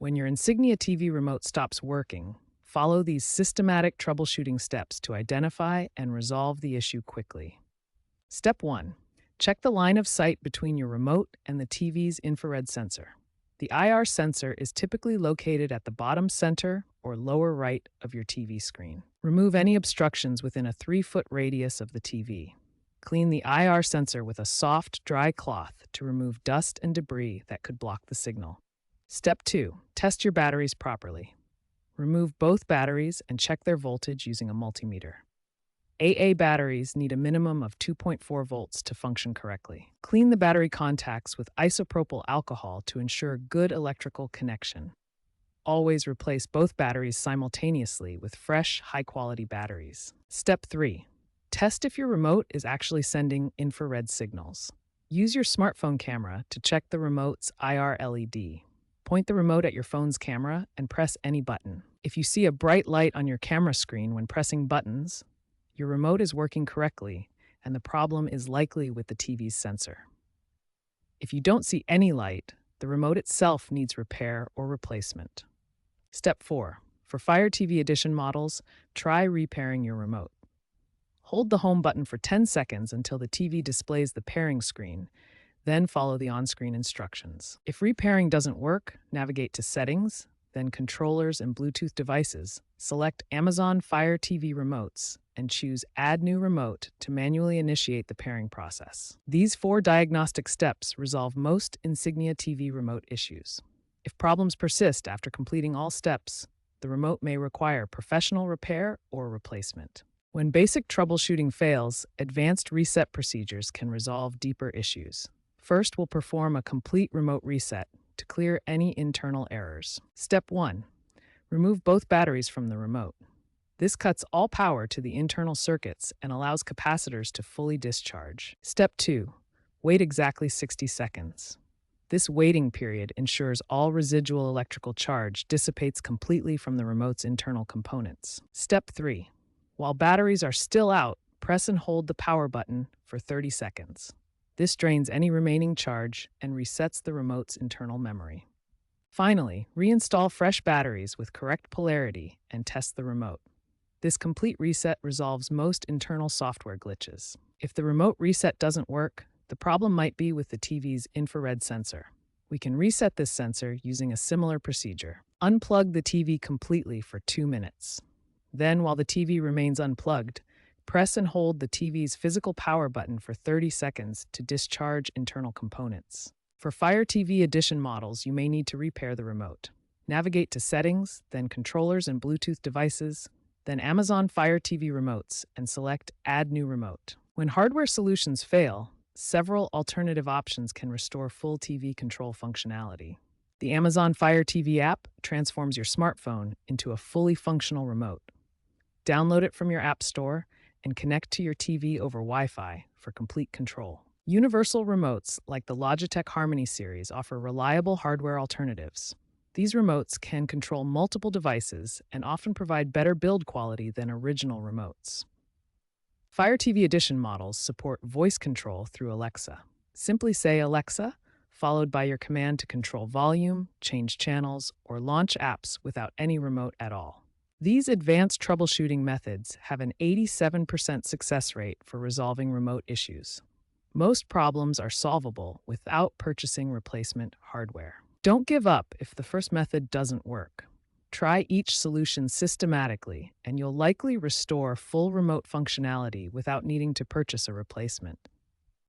When your Insignia TV remote stops working, follow these systematic troubleshooting steps to identify and resolve the issue quickly. Step 1. Check the line of sight between your remote and the TV's infrared sensor. The IR sensor is typically located at the bottom center or lower right of your TV screen. Remove any obstructions within a 3-foot radius of the TV. Clean the IR sensor with a soft, dry cloth to remove dust and debris that could block the signal. Step 2. Test your batteries properly. Remove both batteries and check their voltage using a multimeter. AA batteries need a minimum of 2.4 volts to function correctly. Clean the battery contacts with isopropyl alcohol to ensure good electrical connection. Always replace both batteries simultaneously with fresh, high-quality batteries. Step 3. Test if your remote is actually sending infrared signals. Use your smartphone camera to check the remote's IR LED. Point the remote at your phone's camera and press any button. If you see a bright light on your camera screen when pressing buttons, your remote is working correctly, and the problem is likely with the TV's sensor. If you don't see any light, the remote itself needs repair or replacement. Step 4. For Fire TV Edition models, try repairing your remote. Hold the home button for 10 seconds until the TV displays the pairing screen, then follow the on-screen instructions. If repairing doesn't work, navigate to Settings, then Controllers and Bluetooth devices. Select Amazon Fire TV remotes and choose Add New Remote to manually initiate the pairing process. These 4 diagnostic steps resolve most Insignia TV remote issues. If problems persist after completing all steps, the remote may require professional repair or replacement. When basic troubleshooting fails, advanced reset procedures can resolve deeper issues. First, we'll perform a complete remote reset to clear any internal errors. Step 1. Remove both batteries from the remote. This cuts all power to the internal circuits and allows capacitors to fully discharge. Step 2. Wait exactly 60 seconds. This waiting period ensures all residual electrical charge dissipates completely from the remote's internal components. Step 3. While batteries are still out, press and hold the power button for 30 seconds. This drains any remaining charge and resets the remote's internal memory. Finally, reinstall fresh batteries with correct polarity and test the remote. This complete reset resolves most internal software glitches. If the remote reset doesn't work, the problem might be with the TV's infrared sensor. We can reset this sensor using a similar procedure. Unplug the TV completely for 2 minutes. Then, while the TV remains unplugged, press and hold the TV's physical power button for 30 seconds to discharge internal components. For Fire TV Edition models, you may need to repair the remote. Navigate to Settings, then Controllers and Bluetooth devices, then Amazon Fire TV remotes, and select Add New Remote. When hardware solutions fail, several alternative options can restore full TV control functionality. The Amazon Fire TV app transforms your smartphone into a fully functional remote. Download it from your app store and connect to your TV over Wi-Fi for complete control. Universal remotes like the Logitech Harmony series offer reliable hardware alternatives. These remotes can control multiple devices and often provide better build quality than original remotes. Fire TV Edition models support voice control through Alexa. Simply say Alexa, followed by your command to control volume, change channels, or launch apps without any remote at all. These advanced troubleshooting methods have an 87% success rate for resolving remote issues. Most problems are solvable without purchasing replacement hardware. Don't give up if the first method doesn't work. Try each solution systematically, and you'll likely restore full remote functionality without needing to purchase a replacement.